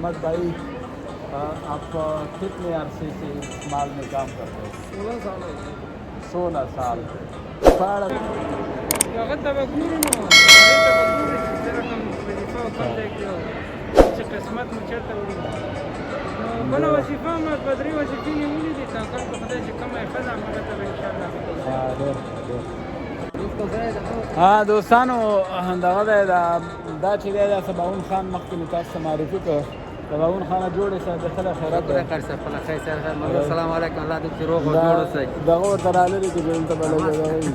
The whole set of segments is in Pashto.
मोहम्मद भाई आप कितने अरसे से इस माल में काम करते हो? 16 साल। قسمت مو چېرته وړي بله وظیفه هم دوه درې وظیفې نیولې دي تاکل په خدای چې کومه یې ښه ده همغه ته به انشاءالله دوستانو دغه دی دا چې دی دا سباون خان مخکې مې تاسو ته معرفي کړ سباون خان جوړې صاحب د خله خیرات دی السلام علیکم الله دې روغ او جوړ اوسئ دغه ورته رالرې چې دلته به لګوي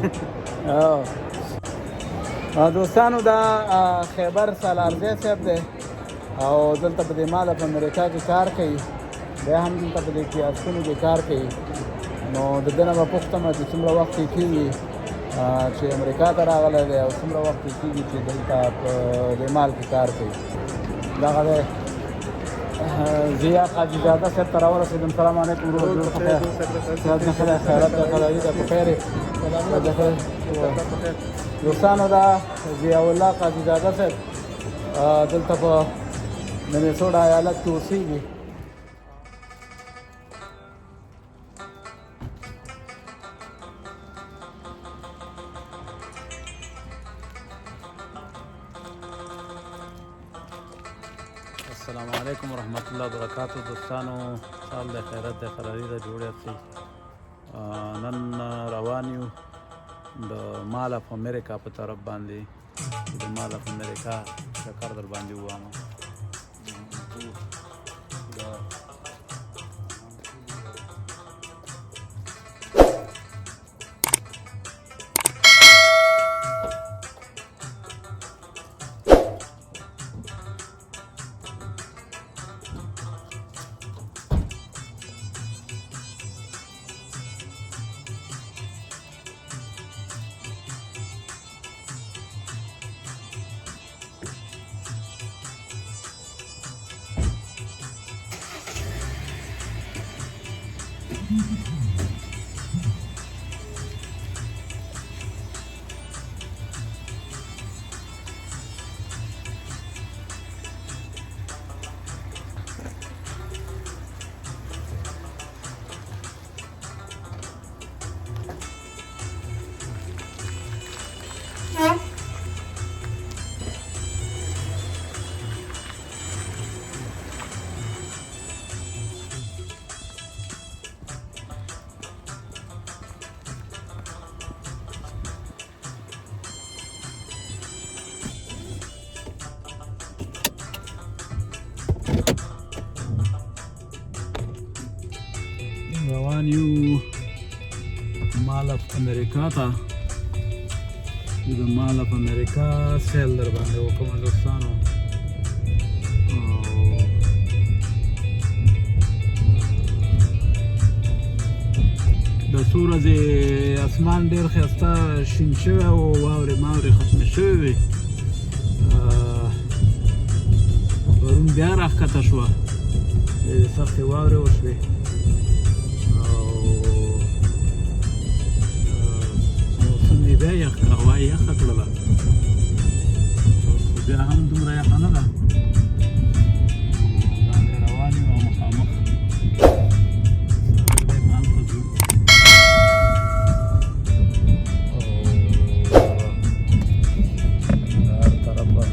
دوستانو دا خیبر سالارزی صاحب دی او دلته په دې ماله په امریکا کې کار کوي بیا هم دلته په دې کیاسکونو کې کار کوي نو د ده نه به پوښتمه چې څومره وخت یې کېږي چې امریکا ته راغلی دی او څومره وخت یې کېږي چې دلته په دې مال کې کار کوي دغه دی ضیا قاضي زاده صاحب ته راورسېدم سلام علیکم ورور جوړ خیر خیرات دی خدایي ده په خیر یې دوستانو دا ضیا الله قاضي زاده صاحب دلته په منیسوټا ایالت کې اوسېږي السلام علیکم ورحمت الله وبرکاتو دوستانو سال د خیرات د خراري د جوړې اخلي نن روان یو د مال اف امریکا په طرف باندې د مال اف امریکا چکر در باندې ووامه روان یو مال اف امریکا ته د مال اف امریکا سیل در باندې وکړم دوستانو د څو ورځې اسمان ډېر ښایسته شین شوی او واورې ماورې ختمې شوې وې پرون بیا راښکته شوه سختې واورې وشوې بیا یخ هوا یې یخه کړله خو بیا هم دومره یخه نه ده باندې روان یو او مخامخ مال ته ځو او هر طرفه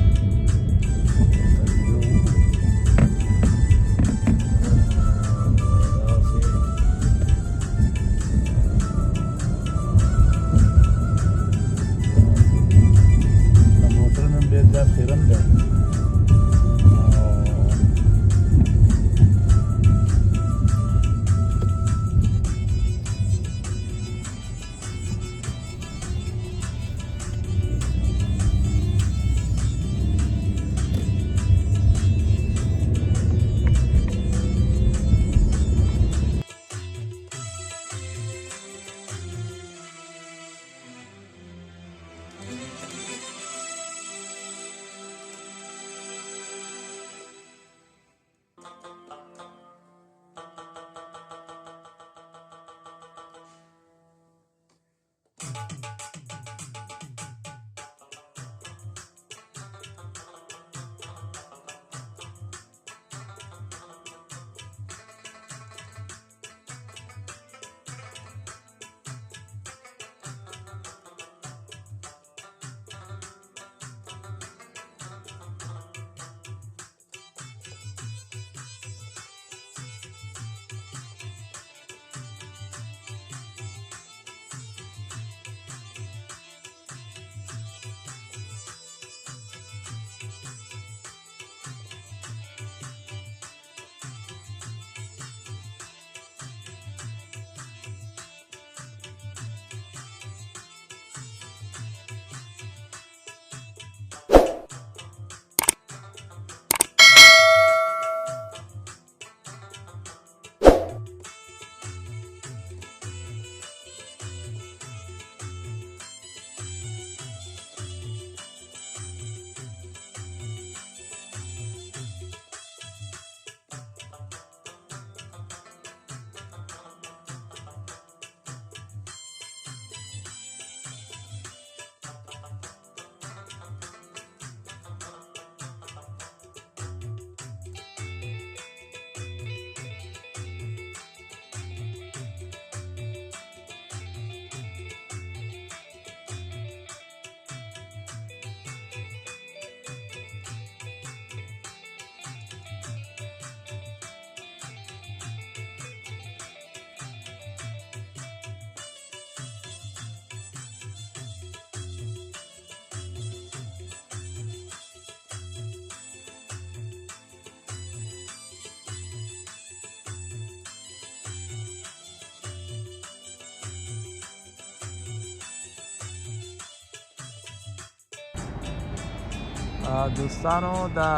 دوستانو دا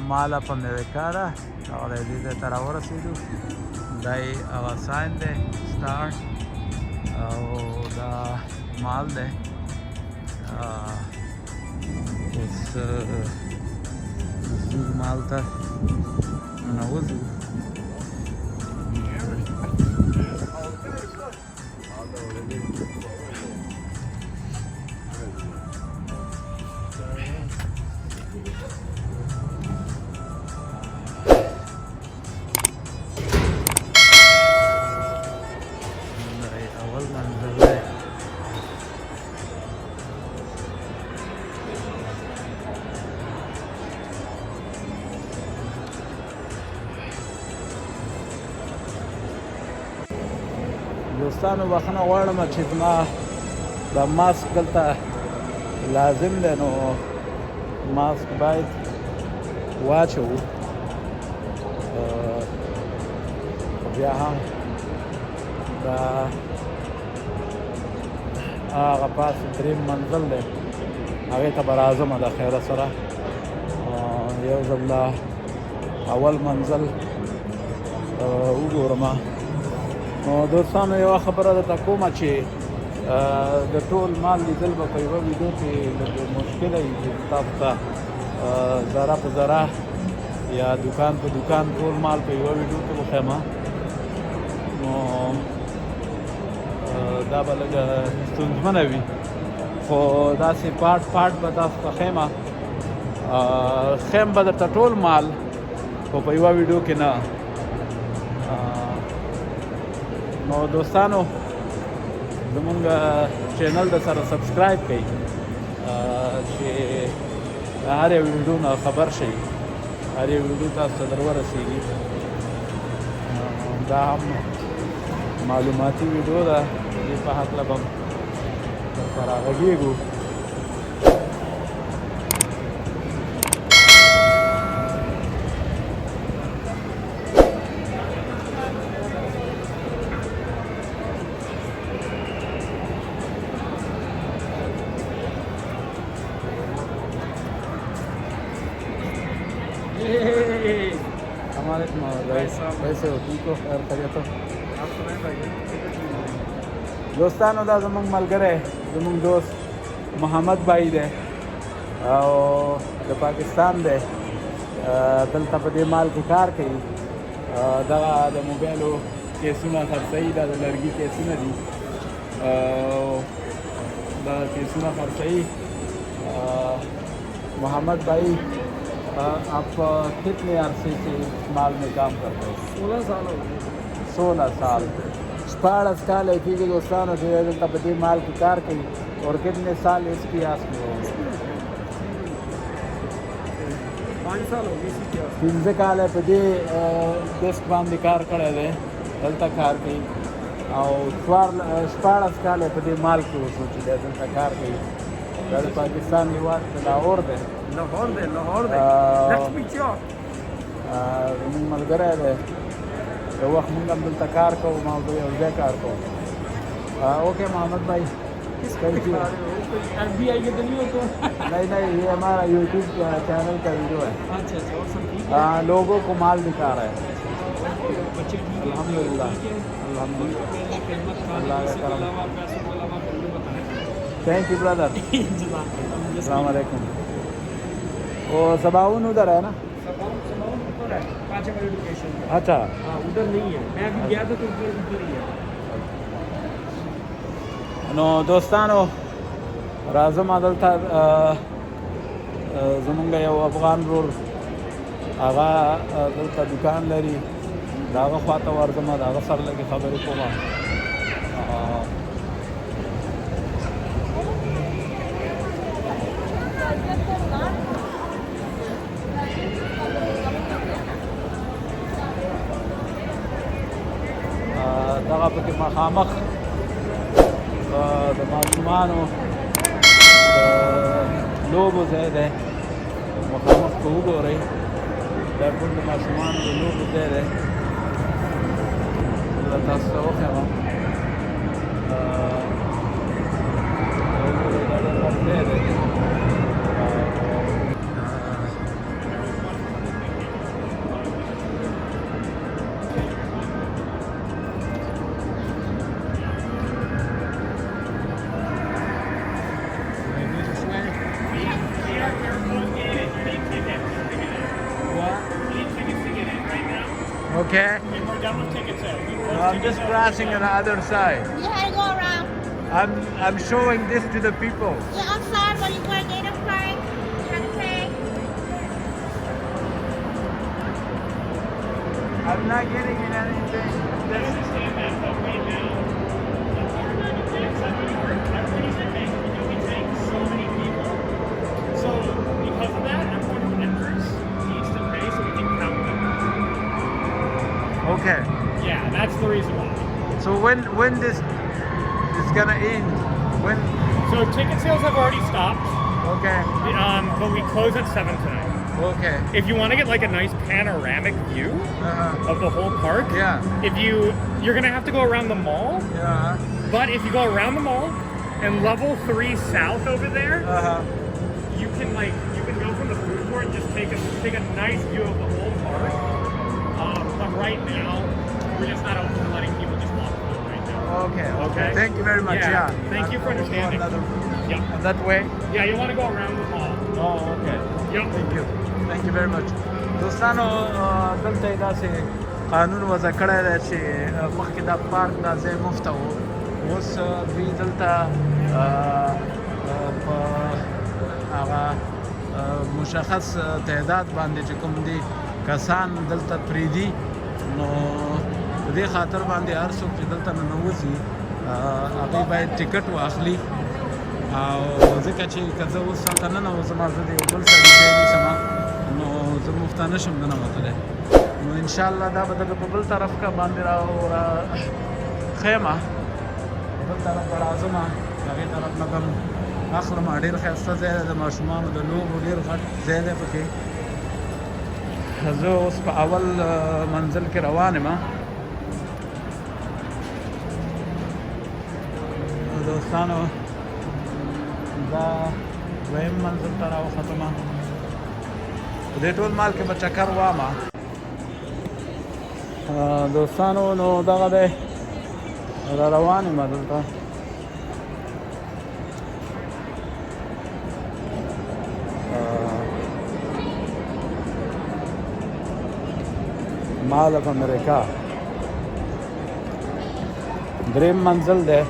ماله په امریکا ده او د دې ځای ته راورسېدو دا یې هغه ساین دی سټار او دا مال دی اوس زموږ مال ته ننوځو دوستانو بخښنه غواړم چې زما دا ماسک دلته لازم دی نو ماسک باید واچوو بیا هم دا هغه پاسې دریم منزل دی هغې ته به راځمه د خیره سره یو ځل دا اول منزل وګورمه نو دوستانو یوه خبره درته کومه چې د ټول مال لیدل به په یوه ویډیو کې لږ مشکله وي چې تاسو ته ذره په ذره یا دوکان په دوکان ټول مال په یوه ویډیو کې وښیم نو دا به لږه ستونزمنه وي خو داسې پاټ پاټ به تاسو ته ښیم ښیم به درته ټول مال خو په یوه ویډیو کې نه نو دوستانو زمونږ چینل د سره سبسکرایب کړئ چې هر یو ویډیو نه خبر شئ هر یو ویډیو تاسو ته در ورسېږي دا هم معلوماتي ویډیو ده د دې په هکله به درته راغږېږو कैसे हो ठीक हो खैर खैरियत हो دوستانو دا زمونږ ملګری زمونږ دوست محمد بھائی دی او د پاکستان دی دلته په دې مال کې کار کوي دغه د موبایلو کیسونه خرڅوي دا د لرګي کیسونه دي دا کیسونه خرڅوي محمد بھائی آپ کتنے عرصے سے اس مال میں کام کرتے ہیں 16 سال ہو گئے 16 سال شپاړس کاله کېږي دوستانو چې دلته په دې مال کې کار کوي اور کتنے سال اس کی آس میں ہو 5 سال ہو گئے 15 کاله په دې ډیسک باندې کار کړی دی دلته کار کوي او 14 کاله په دې مال کې اوسو چې دلته کار کوي دا د پاکستان هېواد د لاهور دی لاهور لکشمي چوک زمونږ ملګری دی یو وخت مونږ هم دلته کار کوو ما ورته یو ځای کار کوو اوکے محمد بھائی عربی آئی ہے دلی تو نہیں یہ ہمارا یوٹیوب چینل کا ویڈیو ہے اچھا اور سب ٹھیک لوگوں کو مال دکھا رہا ہے بچے الحمد للہ اللہ کا کرم تھینک یو برادر السلام علیکم وہ سباؤن ادھر ہے نا اچھا ادھر نہیں ہے میں ابھی گیا تھا تو ادھر ہی ہے نو دوستانو راځم دلته زمونږ یو افغان ورور هغه دلته دکان لري د هغه خواته ورځم د هغه سره لږې خبرې کوم دغه پکې مخامخ د ماشومانو د لوبو ځای دی مخامخ که وګورئ دا ټول د ماشومانو د لوبو ځای دی زه تاسو ته وښیم دا ډېر غټ ځای دی Okay. And we're done with ticket sales. We close I'm ticket just sales crossing on today. the other side. You had to go around. I'm showing this to the people. Yeah, I'm sorry, but you want to get a card? You have to pay. I'm not getting in anything. I understand that, but right now, everybody's in Vegas. We take so many people. So because of that, everyone who enters needs to pay so we can count them. Okay. Yeah, that's the reason why. So when this is gonna end? When? So ticket sales have already stopped, Okay. but we close at 7 tonight. Okay. If you want to get like a nice panoramic view Uh-huh. of the whole park, Yeah. if you're gonna have to go around the mall, Yeah. but if you go around the mall and level 3 south over there, Uh-huh. you can go from the food court and just take a nice view of the whole park. But right now, we're just not open to letting people just walk through right now. Okay. Okay. Thank you very much. Yeah. Thank you for understanding. Yeah. That way. Yeah, you want to go around the mall. Oh, okay. Yep. Thank you. Thank you very much. دوستانو دلته یې داسې قانون وضع کړی دی چې مخکې دا پارک دا ځای مفته و اوس دوی دلته په هغه مشخص تعداد باندې چې کوم دي کسان دلته پرېږدي نو په دې خاطر باندې هر څوک چې دلته ننوځي هغوی باید ټکټ واخلي او ځکه چې که زه اوس هلته ننوځم زه د یو بل سړي ځای نیسم نو زه مفته نشم ننوتلی نو انشاءالله دا به دغه په بل طرف که باندې راښیمه بل طرف به راځم هغې طرف نه به م اخلم ډېر ښایسته ځای دی د ماشومانو د لوبو ډېر غټ ځای دی پکې زه اوس په اول منزل کې روان یم دوستانو دا دویم منزل ته راوختم په دې ټول مال کې به چکر وامه دوستانو نو دغه دی را روان یم دلته مال اف امریکا دریم منزل دی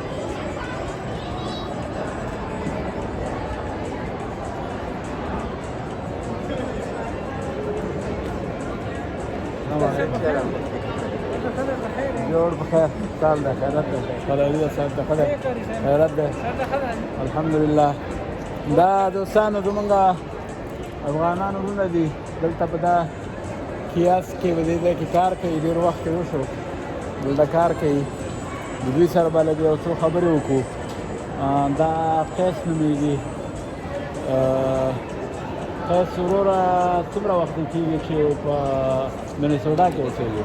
جوړ بخیر سال ده خیرت ده خدای دې سات ده خدای خیرت ده الحمدلله دا دوستانو زمونږ افغانان وروڼه دي دلته په دا کیاسک کې به دې ځای کې کار کوي ډېر وخت یې وشو دلته کار کوي د دوی سره به لږ یو څو خبرې وکړو دا قیس نومېږي قیس وروره څومره وخت کېږي چې په منیسوټا کې اوسېږي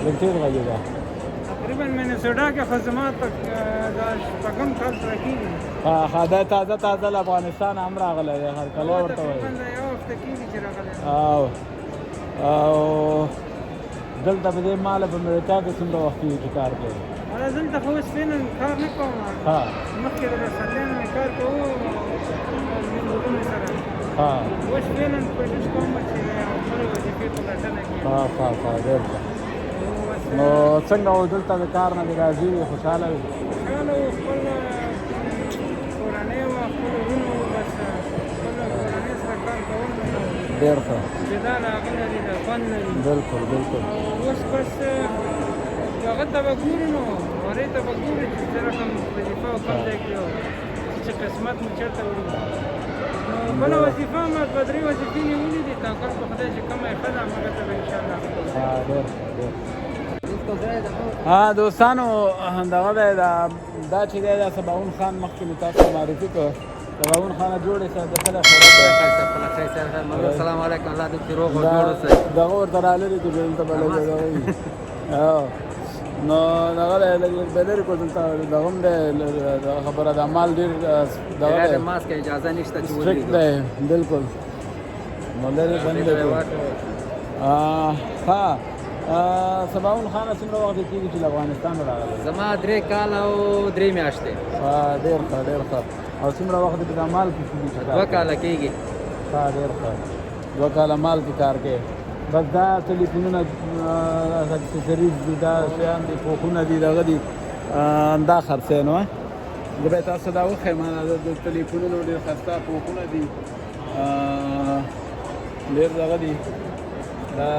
لږ تېر غږېږه تقریبا منیسوټا کې خو زما دا شپږم کال سره کېږي ها دا تازه له افغانستان هم راغلی دی هرکلی ورته وایي تقریبا یو هفته کېږي چې راغلی او دلته په دې مال په امریکا کې څومره وخت کېږي چې کار کوي دلته خو اوس فعلا کار نه کوم مخکې د رسنیانو مې کار کوو وروڼو سره اوس فعلا کوشش کوم چې خپلې وظیفې په ګټنه کړم ډېر ښه نو څنګه و دلته د کار نه دې راضي وي خوشحاله وي خوشحاله وو خپل کورنۍ وه خپل وروڼو بس خپل کورنۍ سره کار کول ډېر ښه جدا د هغه لري د خوند لري بلکل اوس بس هغه ته به ګورو نو هغې ته به ګورو چې څه رقم وظیفه او کوم ځای کې چې قسمت مو چېرته وړي نو بله وظیفه ما دوه درې وظیفې نیولې دي توکل په خدای چې کومه یې ښه ده هماغه ته به انشاءالله دوستانو دغه دی دا چې دی دا سباون خان مخکې مې تاسو معرفي کړ سباون خان جوړې سره د ښه السلام علیکم الله دې چې روغ او جوړ اوسئ دغه ورته رالرې چې دلته به لږ نو دغه دی لږ به لرې کړو دلته دغه هم دی خبره ده مال ډېر دغه دی ماسک اجازه نشته چې سټریکټ دی بلکل نو لرې بند دی ها سباون خان څومره وخت کېږي چې له افغانستان راغلی زما 3 کال او 3 میاشتې ډېر ښه او څومره وخت کې دا مال کې کېږي 2 کاله کېږي ډېر ښه 2 کاله مال کې کار کوي بس دا تلیفونونه اکسسریز دي دا شیان دي پوښونه دي دغه دي دا خرڅوي نو زه به تاسو دا وښیم د تلیفونونو ډېر ښایسته پوښونه دي ډېر دغه دي دا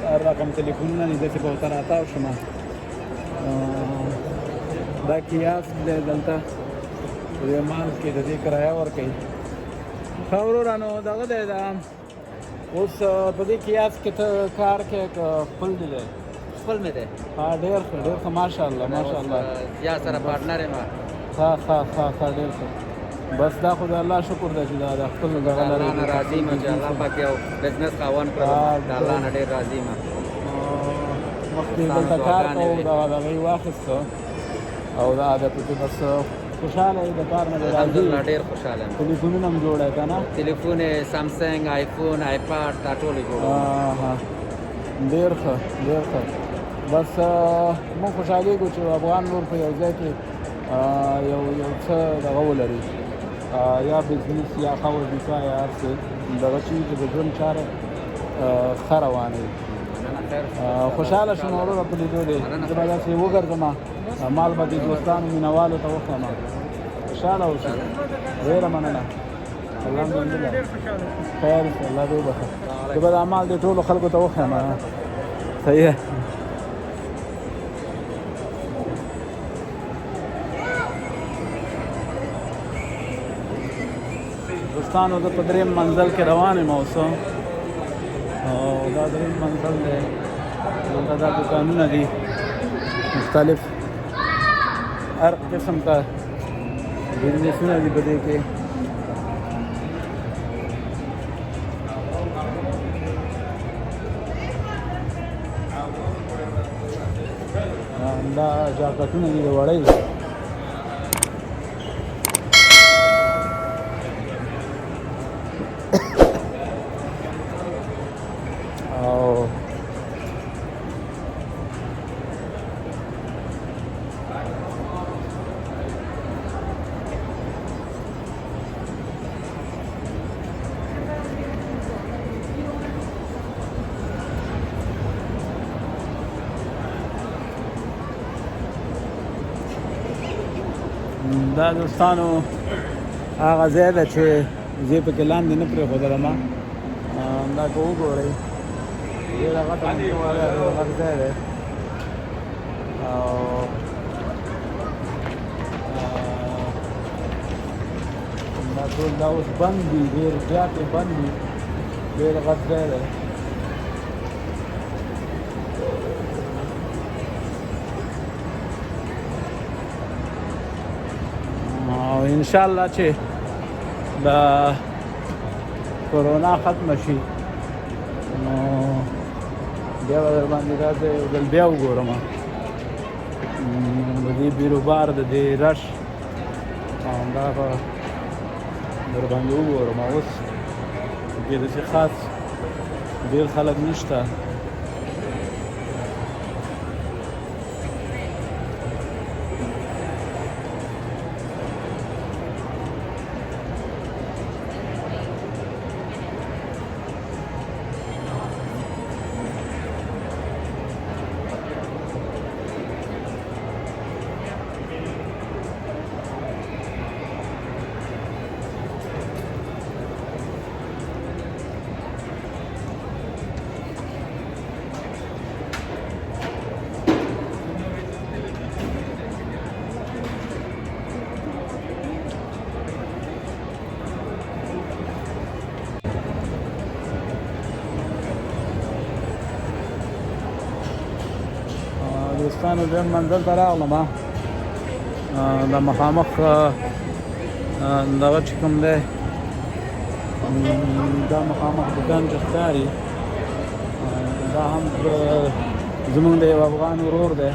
هر رقم تلیفونونه دي داسې به ورته راتاو شم دا کیاسک دی دلته په دې مال کې د دې کرایه ورکوي ښه وروره نو دغه دی دا اوس په دې کیاسک کې ته کار کوې که خپل دی دی خپل مې دی ډېر ښه ډېر ښه ماشاءالله ماشاءالله زیات سره پارټنر یم ښه ډېر ښه بس دا خو د الله شکر دی چې دا د خپل دغه لري الله نه راضي یم چې الله پاک یو بزنس خاوند کړم د الله نه ډېر راضي یم مخکې دلته کار کوو دغه یې واخیسته او دا د پکې بس خوشحاله یې د کار نه الحمدلله ډېر خوشحاله یم تلیفونونه هم جوړی که نه تلیفون سامسنګ آیفون آیپاډ دا ټول یې جوړوم ډېر ښه بس موږ خوشحالېږو چې افغان نور په یو ځای کې یو څه دغه ولري یا بزنس یا ښه وظیفه یا هر څه دغه چې د ژوند چارې ښه روانې وي خوشحاله شوم وروره په لیدو دی زه به داسې وګرځم مال به دې دوستانو مینهوالو ته وښیم خوشحاله اوسئ ډېره مننه الحمدلله خیر الله دې وبخښي زه به دا مال دې ټولو خلکو ته وښیم صحیح دوستانو زه په درېیم منزل کې روان یم اوس او دا درېیم منزل دی دلته دا دوکانونه دي مختلف هر قسم کا بزنسونه دي په دې کې دا جاکټونه دي د وړۍ دا دوستانو هغه ځای ده چې زه پکې لاندې نه پرېښودلم دا که وګورئ ډېره غټه غټ ځای دی او دا ټول دا اوس بند دي ډېر زیات یې بند دي ډېر غټ ځای دی انشاءالله چې دا کرونا ختم شي نو بیا به در باندې راځه یو ځل بیا وګورم د دې بیروبار د دې رش همدا به در باندې وګورم اوس کې داسې خاص ډېر خلک نشته دوستانو دویم منزل ته راغلم د مخامخ دغه چې کوم دی دا مخامخ دکان چې ښکاري دا هم زمونږ د یو افغان ورور دی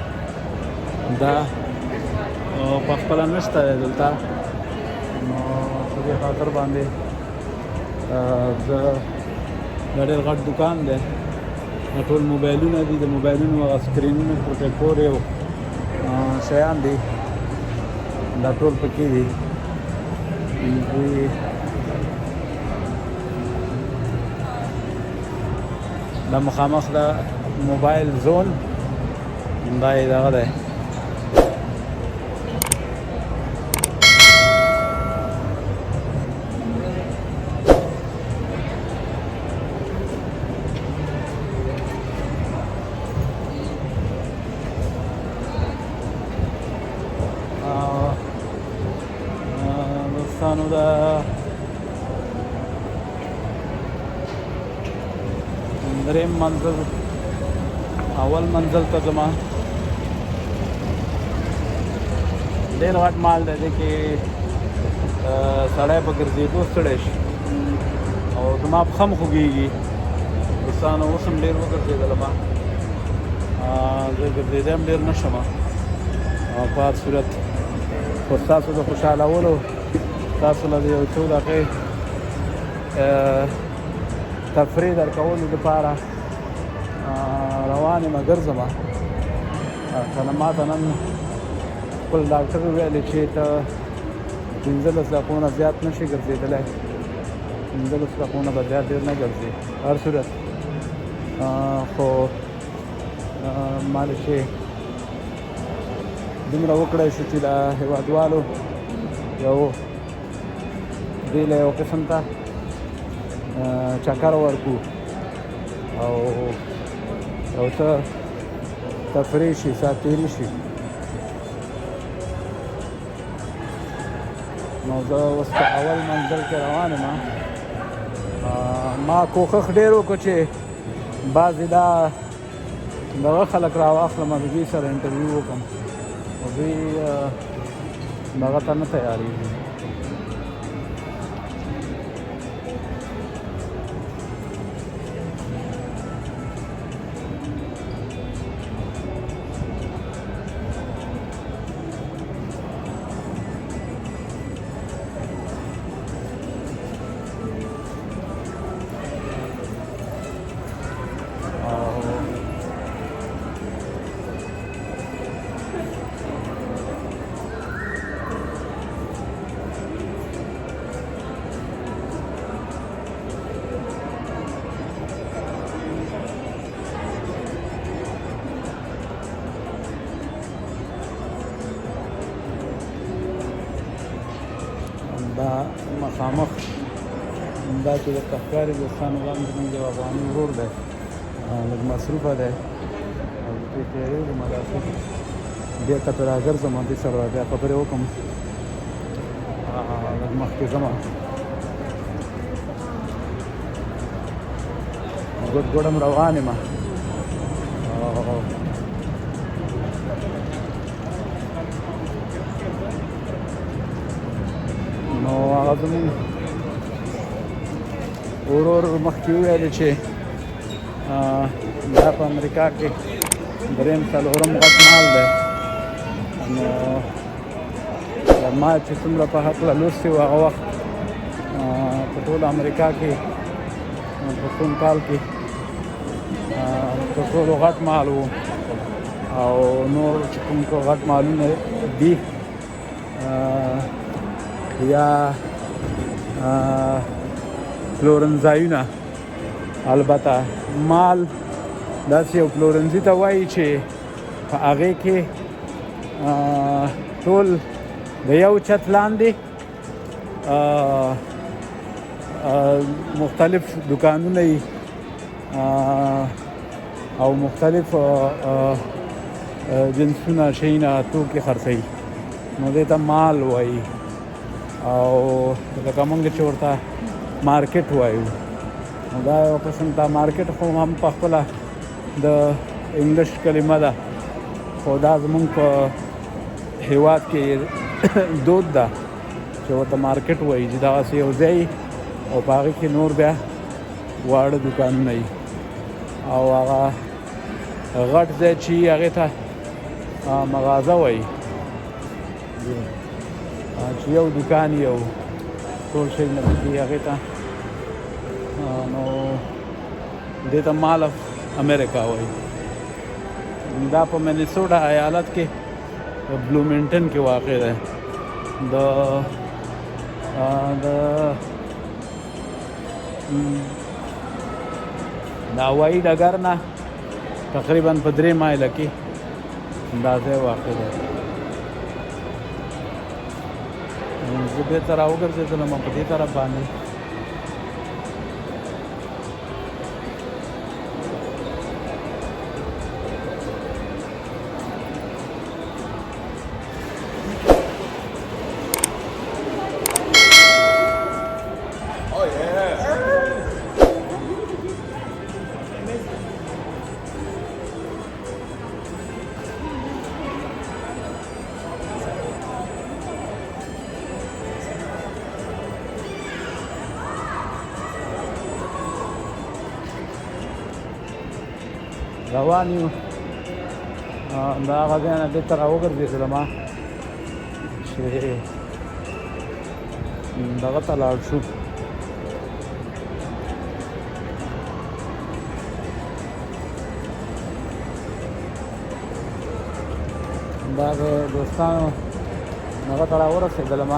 دا په خپله نشته دی دلته نو په دې خاطر باندې زه دا ډېر غټ دکان دی ټول موبایلونه دي د موبایلونو هغه سکرینونه پروټیکټور یو شیان دي دا ټول پکې دي د مخامخ د موبایل زون دا یې دغه دی دوستانو دا دریم منزل اول منزل ته ځما ډېر غټ مال دی دې کې سړی په ګرځېدو ستړی شي او زما پښه م خوږېږي دوستانو اوس هم ډېر وګرځېدلم زه ګرځېدی هم ډېر نه شم په هر صورت خو ستاسو د خوشحالولو ستاسو له د یو څو دقیقې تفریح درکولو دپاره روان یم ګرځم که نه ما ته نن خپل ډاکټر وویلې چې ته 15 دقیقو نه زیات نه شي ګرځېدلی 15 دقیقو نه به زیات ډېر نه ګرځې هر صورت خو ما له چې دومره وکړی شو چې د هېوادوالو یو دې له یو قسم ته چکر ورکو او یو څه تفریح شي ساعت تېري شي نو زه اوس په اول منزل کې روان یم ما کوښښ ډېر وکړو چې بعضې دا دغه خلک راواخلم د دوی سره انټرویو وکړم خو دوی دغه ته نه تیارېږي دا مخامخ دا چې د تخکاري دوستانو غم زموږ یو افغاني ورور دی لږ مصروفه دی او پرې تېرېږم داسې بېرته پرې راګرځم دې سره بیا خبرې وکړم لږ مخکې ځم ګوډ ګوډم روان یم نو هغه زموږ ورور مخکې وویلې چې دا په امریکا کې درېیم څلورم غټ مال دی نو ما چې څومره په هکله لوستي وو هغه وخت په ټول امریکا کې په کوم کال کې تر ټولو غټ مال و او نور چې کوم غټ مالونه دي یا پلورنځایونه البته مال داسې یو پلورنځي ته وایي چې په هغې کې ټول د یو چت لاندې مختلف دکانونه وي او مختلف جنسونه شیونه توکي خرڅوي نو دې ته مال وایي او لکه موږ چې ورته مارکیټ وایو نو دا یو قسم ته مارکیټ خو هم په خپله د انګلیش کلمه ده خو دا زموږ په هېواد کې دود ده چې ورته مارکیټ وایي چې دغسې یو ځای او په هغې کې نور بیا واړه دوکانونه وي او هغه غټ ځای چې هغې ته مغازه وایي چې یو دوکان یو ټول شی نه پکې هغې ته نو دې ته مال اف امریکا وایي دا په منیسوټا ایالت کې بلومنټن کې واقع دی د د هوایي ډګر نه تقریبا په 3 مایله کې دا ځای واقع دی. زه بېرته راوګرځېدلم په دې طرف باندې. روان یو دا هغه ځای نه بېرته راوګرځېدلم چې دغه ته لاړ شو. دا د دوستانو هغه ته راورسېدلم